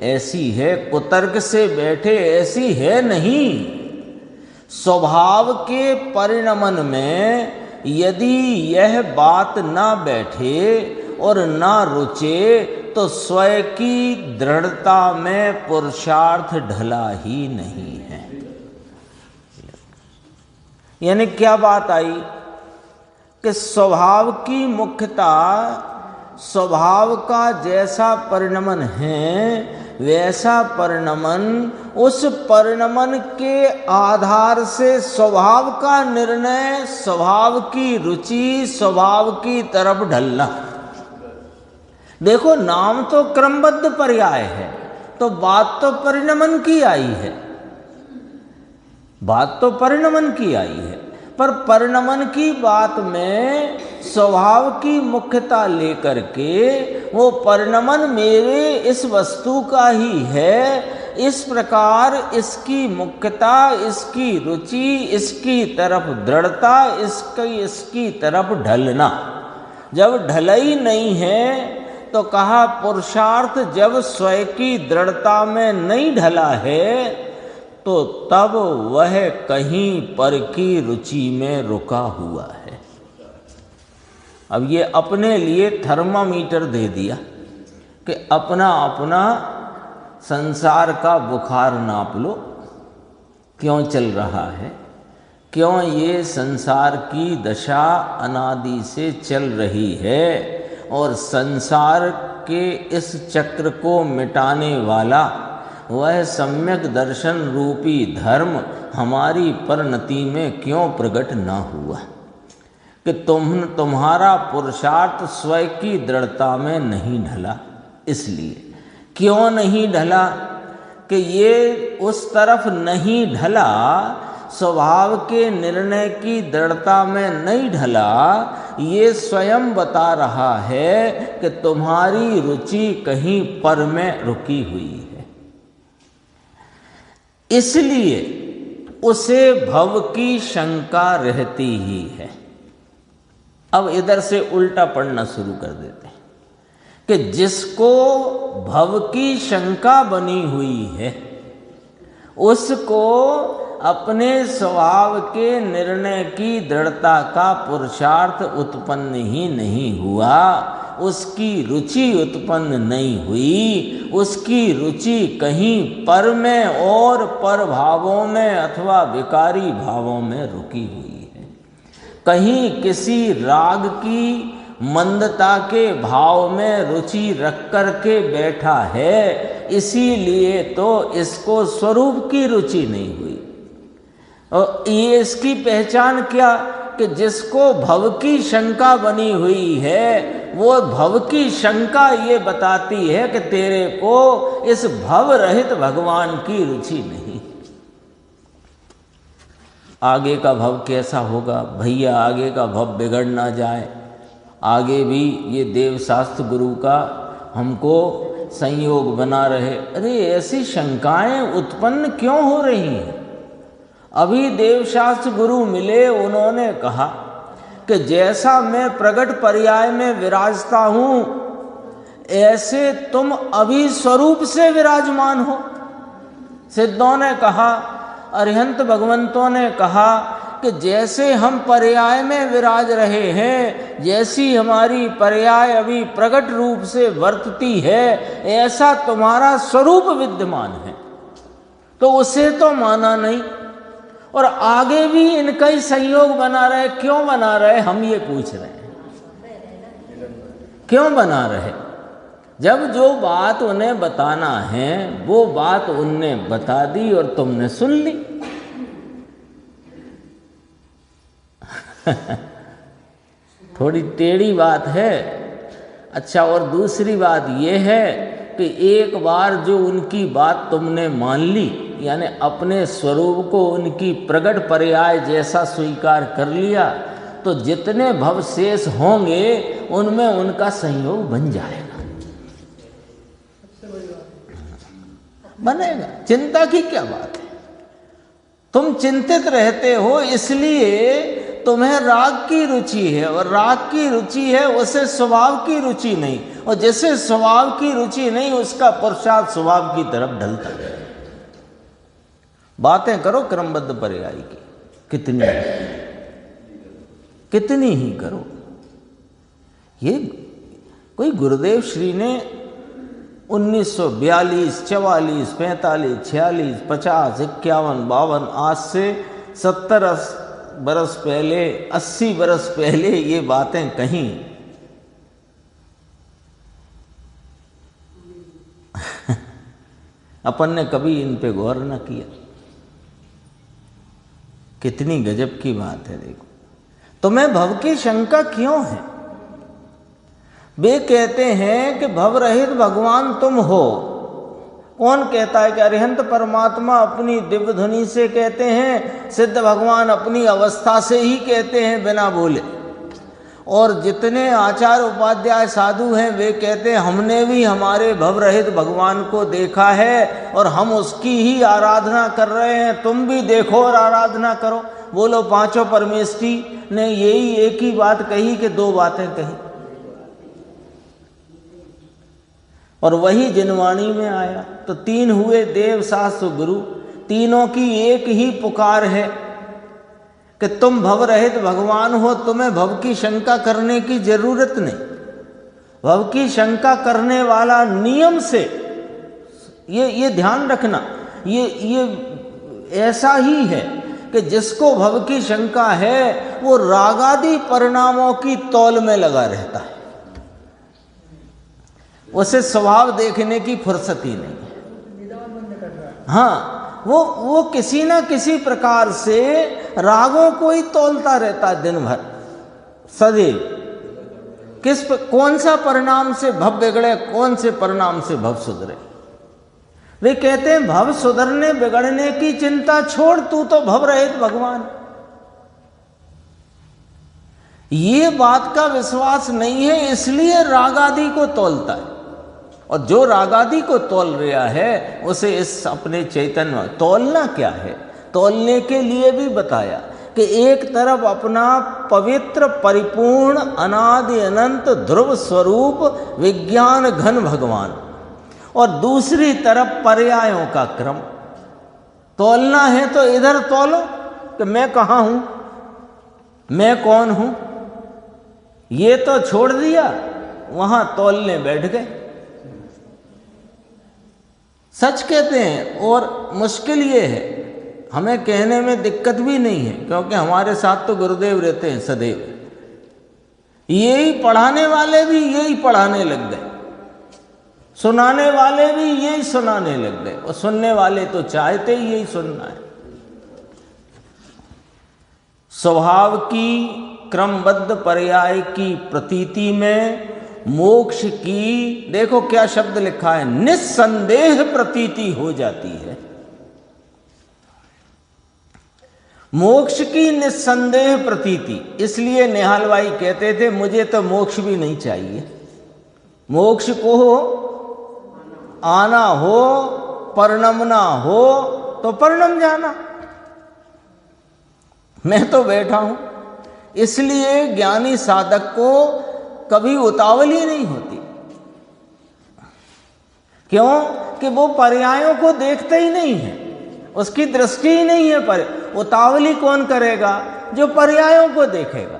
ऐसी है, कुतर्क से बैठे ऐसी है नहीं। स्वभाव के परिणमन में यदि यह बात ना बैठे और ना रुचे तो स्वयं की दृढ़ता में पुरुषार्थ ढला ही नहीं है। यानी क्या बात आई कि स्वभाव की मुख्यता, स्वभाव का जैसा परिणमन है वैसा परिणमन, उस परिणमन के आधार से स्वभाव का निर्णय, स्वभाव की रुचि, स्वभाव की तरफ ढलना। देखो नाम तो क्रमबद्ध पर्याय है, तो बात तो परिणमन की आई है, बात तो परिणमन की आई है, पर परिणमन की बात में स्वभाव की मुख्यता लेकर के वो परिणमन मेरे इस वस्तु का ही है, इस प्रकार इसकी मुख्यता, इसकी रुचि, इसकी तरफ दृढ़ता, इसकी तरफ ढलना। जब ढलाई नहीं है तो कहा पुरुषार्थ जब स्वयं की दृढ़ता में नहीं ढला है तो तब वह कहीं पर की रुचि में रुका हुआ है। अब ये अपने लिए थर्मामीटर दे दिया कि अपना अपना संसार का बुखार नाप लो, क्यों चल रहा है, क्यों ये संसार की दशा अनादि से चल रही है, और संसार के इस चक्र को मिटाने वाला वह सम्यक दर्शन रूपी धर्म हमारी परिणति में क्यों प्रकट ना हुआ, कि तुम्हारा पुरुषार्थ स्वयं की दृढ़ता में नहीं ढला। इसलिए क्यों नहीं ढला? कि ये उस तरफ नहीं ढला, स्वभाव के निर्णय की दृढ़ता में नहीं ढला, ये स्वयं बता रहा है कि तुम्हारी रुचि कहीं पर में रुकी हुई है। इसलिए उसे भव की शंका रहती ही है। अब इधर से उल्टा पढ़ना शुरू कर देते हैं कि जिसको भव की शंका बनी हुई है उसको अपने स्वभाव के निर्णय की दृढ़ता का पुरुषार्थ उत्पन्न ही नहीं हुआ, उसकी रुचि उत्पन्न नहीं हुई, उसकी रुचि कहीं पर में और पर भावों में अथवा विकारी भावों में रुकी हुई है। कहीं किसी राग की मंदता के भाव में रुचि रख कर के बैठा है, इसीलिए तो इसको स्वरूप की रुचि नहीं हुई। और ये इसकी पहचान क्या? कि जिसको भव की शंका बनी हुई है, वो भव की शंका ये बताती है कि तेरे को इस भव रहित भगवान की रुचि नहीं। आगे का भव कैसा होगा भैया, आगे का भव बिगड़ ना जाए, आगे भी ये देवशास्त्र गुरु का हमको संयोग बना रहे। अरे ऐसी शंकाएं उत्पन्न क्यों हो रही हैं? अभी देवशास्त्र गुरु मिले, उन्होंने कहा कि जैसा मैं प्रगट पर्याय में विराजता हूं, ऐसे तुम अभी स्वरूप से विराजमान हो। सिद्धों ने कहा, अरिहंत भगवंतों ने कहा कि जैसे हम पर्याय में विराज रहे हैं, जैसी हमारी पर्याय अभी प्रगट रूप से वर्तती है, ऐसा तुम्हारा स्वरूप विद्यमान है। तो उसे तो माना नहीं, और आगे भी इनका ही संयोग बना रहे। क्यों बना रहे, हम ये पूछ रहे हैं, क्यों बना रहे? जब जो बात उन्हें बताना है वो बात उनने बता दी और तुमने सुन ली। थोड़ी टेढ़ी बात है। अच्छा, और दूसरी बात यह है कि एक बार जो उनकी बात तुमने मान ली, यानी अपने स्वरूप को उनकी प्रगट पर्याय जैसा स्वीकार कर लिया, तो जितने भव शेष होंगे उनमें उनका संयोग बन जाएगा, बनेगा। चिंता की क्या बात है? तुम चिंतित रहते हो इसलिए तुम्हें राग की रुचि है, और राग की रुचि है उसे स्वभाव की रुचि नहीं, और जिसे स्वभाव की रुचि नहीं उसका पुरुषार्थ स्वभाव की तरफ ढलता है। बातें करो क्रमबद्ध पर्याय की, कितनी ही करो। ये कोई गुरुदेव श्री ने 1942, 44, 45, 46, 50, 51, 52, आज से 70 बरस पहले, 80 बरस पहले ये बातें कहीं। अपन ने कभी इन पे गौर न किया। कितनी गजब की बात है। देखो, तुम्हें भव की शंका क्यों है? वे कहते हैं कि भव रहित भगवान तुम हो। कौन कहता है? कि अरिहंत परमात्मा अपनी दिव्य ध्वनि से कहते हैं, सिद्ध भगवान अपनी अवस्था से ही कहते हैं बिना बोले, और जितने आचार्य उपाध्याय साधु हैं वे कहते हैं हमने भी हमारे भव रहित भगवान को देखा है और हम उसकी ही आराधना कर रहे हैं, तुम भी देखो और आराधना करो। बोलो, पांचों परमेष्ठी ने यही एक ही बात कही कि दो बातें कही, और वही जिनवाणी में आया। तो तीन हुए देव शास्त्र गुरु, तीनों की एक ही पुकार है कि तुम भव रहित भगवान हो, तुम्हें भव की शंका करने की जरूरत नहीं। भव की शंका करने वाला नियम से, ये ध्यान रखना, ये ऐसा ही है कि जिसको भव की शंका है वो रागादि परिणामों की तौल में लगा रहता है, उसे स्वभाव देखने की फुर्सत ही नहीं है। हाँ, वो किसी ना किसी प्रकार से रागों को ही तौलता रहता है दिन भर सदैव। कौन सा परिणाम से भव बिगड़े, कौन से परिणाम से भव सुधरे। वे कहते हैं भव सुधरने बिगड़ने की चिंता छोड़, तू तो भव रहित भगवान। ये बात का विश्वास नहीं है, इसलिए रागादि को तौलता है। और जो रागादि को तौल रहा है उसे इस अपने चैतन्य, तौलना क्या है, तौलने के लिए भी बताया कि एक तरफ अपना पवित्र परिपूर्ण अनादि अनंत ध्रुव स्वरूप विज्ञान घन भगवान, और दूसरी तरफ पर्यायों का क्रम। तौलना है तो इधर तौलो कि मैं कहाँ हूं, मैं कौन हूं, ये तो छोड़ दिया, वहां तौलने बैठ गए। सच कहते हैं, और मुश्किल ये है, हमें कहने में दिक्कत भी नहीं है, क्योंकि हमारे साथ तो गुरुदेव रहते हैं सदैव। यही पढ़ाने वाले भी यही पढ़ाने लग गए, सुनाने वाले भी यही सुनाने लग गए, और सुनने वाले तो चाहते ही यही सुनना है। स्वभाव की क्रमबद्ध पर्याय की प्रतीति में मोक्ष की, देखो क्या शब्द लिखा है, निस्संदेह प्रतीति हो जाती है। मोक्ष की निस्संदेह प्रतीति। इसलिए निहाल भाई कहते थे मुझे तो मोक्ष भी नहीं चाहिए, मोक्ष को आना हो, परिणमना हो तो परिणम जाना, मैं तो बैठा हूं। इसलिए ज्ञानी साधक को कभी उतावल ही नहीं होती। क्यों? कि वो पर्यायों को देखते ही नहीं है, उसकी दृष्टि ही नहीं है। पर उतावली कौन करेगा? जो पर्यायों को देखेगा।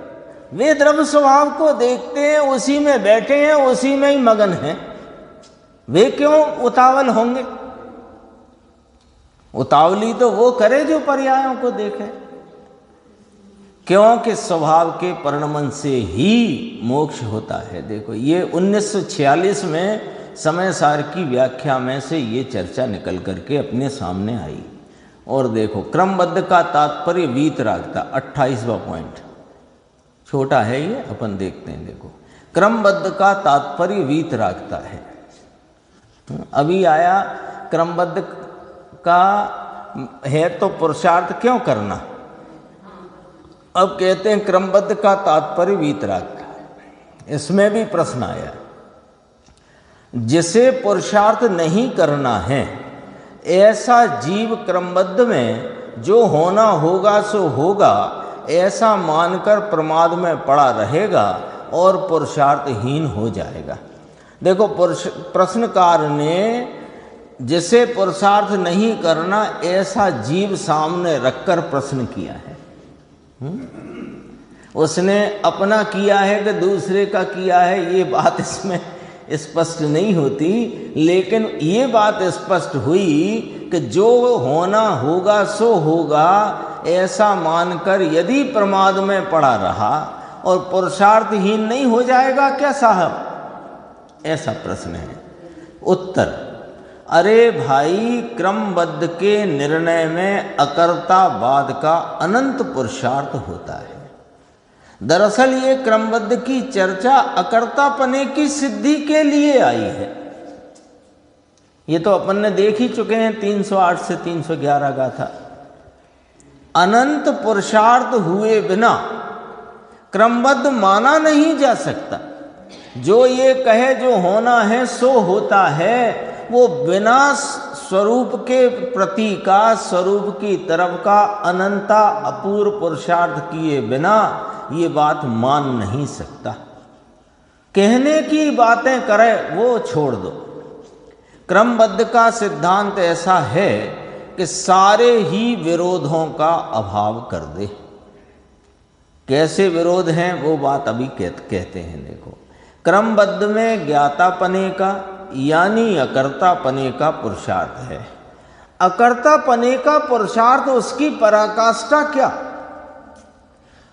वे द्रव्य स्वभाव को देखते हैं, उसी में बैठे हैं, उसी में ही मगन हैं, वे क्यों उतावल होंगे? उतावली तो वो करे जो पर्यायों को देखे, क्योंकि स्वभाव के परिणमन से ही मोक्ष होता है। देखो ये 1946 में समय सार की व्याख्या में से ये चर्चा निकल करके अपने सामने आई। और देखो क्रमबद्ध का तात्पर्य वीतरागता, 28वां पॉइंट, छोटा है ये, अपन देखते हैं। देखो क्रमबद्ध का तात्पर्य वीतरागता है। अभी आया क्रमबद्ध का है तो पुरुषार्थ क्यों करना, अब कहते हैं क्रमबद्ध का तात्पर्य वीतराग। इसमें भी प्रश्न आया, जिसे पुरुषार्थ नहीं करना है ऐसा जीव क्रमबद्ध में जो होना होगा सो होगा ऐसा मानकर प्रमाद में पड़ा रहेगा और पुरुषार्थहीन हो जाएगा। देखो प्रश्नकार ने जिसे पुरुषार्थ नहीं करना ऐसा जीव सामने रखकर प्रश्न किया है। उसने अपना किया है कि दूसरे का किया है, ये बात इसमें स्पष्ट नहीं होती, लेकिन ये बात स्पष्ट हुई कि जो होना होगा सो होगा ऐसा मानकर यदि प्रमाद में पड़ा रहा और पुरुषार्थहीन नहीं हो जाएगा क्या साहब? ऐसा प्रश्न है। उत्तर, अरे भाई क्रमबद्ध के निर्णय में अकर्तावाद का अनंत पुरुषार्थ होता है। दरअसल ये क्रमबद्ध की चर्चा अकर्तापने की सिद्धि के लिए आई है। ये तो अपन ने देख ही चुके हैं 308 से 311 गाथा। अनंत पुरुषार्थ हुए बिना क्रमबद्ध माना नहीं जा सकता। जो ये कहे जो होना है सो होता है, वो बिना स्वरूप के प्रति का, स्वरूप की तरफ का अनंता अपूर्व पुरुषार्थ किए बिना ये बात मान नहीं सकता। कहने की बातें करे वो छोड़ दो। क्रमबद्ध का सिद्धांत ऐसा है कि सारे ही विरोधों का अभाव कर दे। कैसे विरोध हैं वो बात अभी कहते हैं। देखो क्रमबद्ध में ज्ञातापने का यानी अकर्तापने का पुरुषार्थ है। अकर्तापने का पुरुषार्थ उसकी पराकाष्ठा क्या?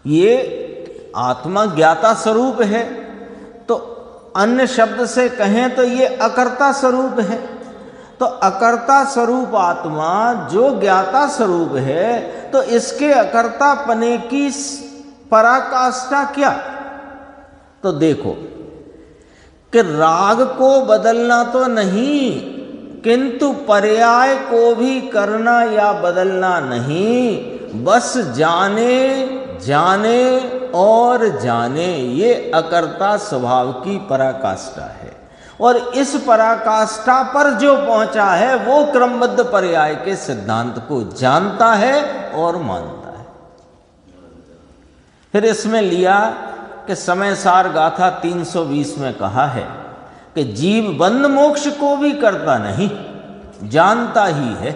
ये आत्मा ज्ञाता स्वरूप है, तो अन्य शब्द से कहें तो ये अकर्ता स्वरूप है। तो अकर्ता स्वरूप आत्मा जो ज्ञाता स्वरूप है, तो इसके अकर्तापने की पराकाष्ठा क्या? तो देखो कि राग को बदलना तो नहीं, किंतु पर्याय को भी करना या बदलना नहीं, बस जाने जाने और जाने, ये अकर्ता स्वभाव की पराकाष्ठा है। और इस पराकाष्ठा पर जो पहुंचा है वो क्रमबद्ध पर्याय के सिद्धांत को जानता है और मानता है। फिर इसमें लिया कि समय सार गाथा 320 में कहा है कि जीव बंध मोक्ष को भी करता नहीं, जानता ही है।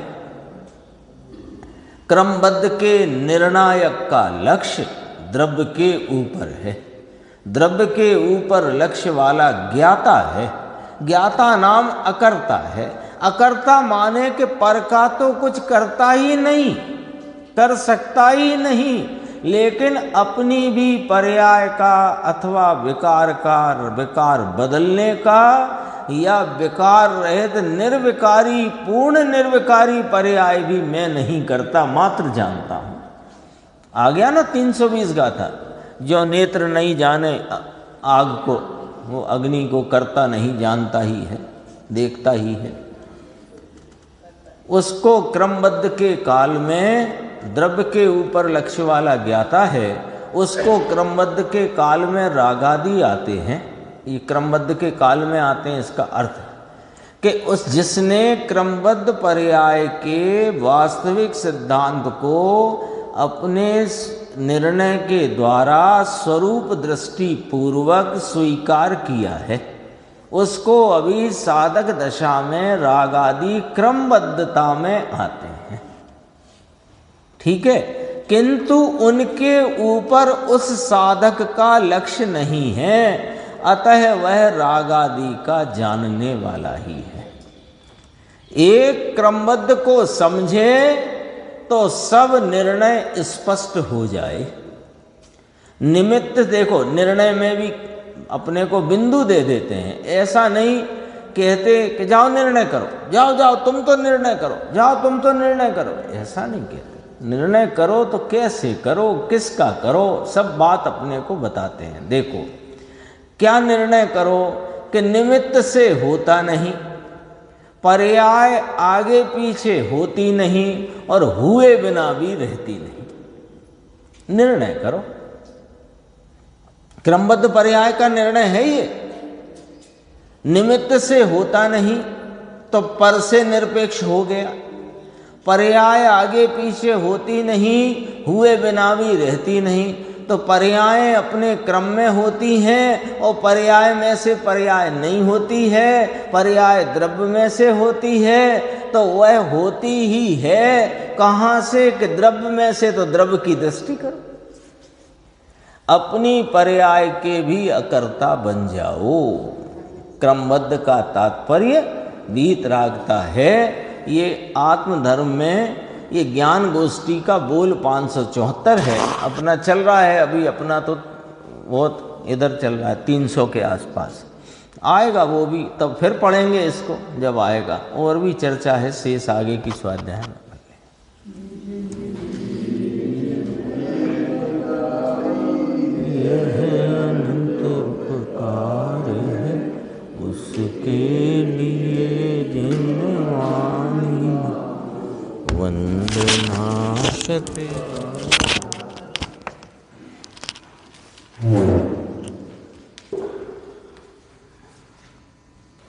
क्रमबद्ध के निर्णायक का लक्ष्य द्रव्य के ऊपर है। द्रव्य के ऊपर लक्ष्य वाला ज्ञाता है। ज्ञाता नाम अकर्ता है। अकर्ता माने कि पर का तो कुछ करता ही नहीं, कर सकता ही नहीं, लेकिन अपनी भी पर्याय का अथवा विकार का, विकार बदलने का या विकार रहित निर्विकारी, पूर्ण निर्विकारी पर्याय भी मैं नहीं करता, मात्र जानता हूं। आ गया ना 320 गाथा। जो नेत्र नहीं जाने आग को, वो अग्नि को करता नहीं, जानता ही है, देखता ही है। उसको क्रमबद्ध के काल में द्रव्य के ऊपर लक्ष्य वाला ज्ञाता है, उसको क्रमबद्ध के काल में रागादि आते हैं। ये क्रमबद्ध के काल में आते हैं, इसका अर्थ कि उस जिसने क्रमबद्ध पर्याय के वास्तविक सिद्धांत को अपने निर्णय के द्वारा स्वरूप दृष्टि पूर्वक स्वीकार किया है, उसको अभी साधक दशा में राग आदि क्रमबद्धता में आते हैं। ठीक है, किंतु उनके ऊपर उस साधक का लक्ष्य नहीं है, अतः वह राग आदि का जानने वाला ही है। एक क्रमबद्ध को समझे तो सब निर्णय स्पष्ट हो जाए। निमित्त देखो, निर्णय में भी अपने को बिंदु दे देते हैं। ऐसा नहीं कहते कि जाओ निर्णय करो, जाओ जाओ तुम तो निर्णय करो, जाओ तुम तो निर्णय करो, ऐसा नहीं कहते। निर्णय करो तो कैसे करो, किसका करो, सब बात अपने को बताते हैं। देखो क्या निर्णय करो कि निमित्त से होता नहीं, पर्याय आगे पीछे होती नहीं और हुए बिना भी रहती नहीं। निर्णय करो, क्रमबद्ध पर्याय का निर्णय है ये। निमित्त से होता नहीं तो पर से निरपेक्ष हो गया, पर्याय आगे पीछे होती नहीं, हुए बिना भी रहती नहीं, तो पर्याय अपने क्रम में होती हैं और पर्याय में से पर्याय नहीं होती है, पर्याय द्रव्य में से होती है, तो वह होती ही है कहाँ से कि द्रव्य में से। तो द्रव्य की दृष्टि करो, अपनी पर्याय के भी अकर्ता बन जाओ। क्रमबद्ध का तात्पर्य वीतरागता है। ये आत्मधर्म में ये ज्ञान गोष्ठी का बोल 574 है। अपना चल रहा है अभी, अपना तो बहुत इधर चल रहा है 300 के आसपास। आएगा वो भी, तब फिर पढ़ेंगे इसको जब आएगा। और भी चर्चा है शेष आगे की स्वाध्याय में। यह अनंत उपकार है उसके लिए जिनवाणी वंदना शते।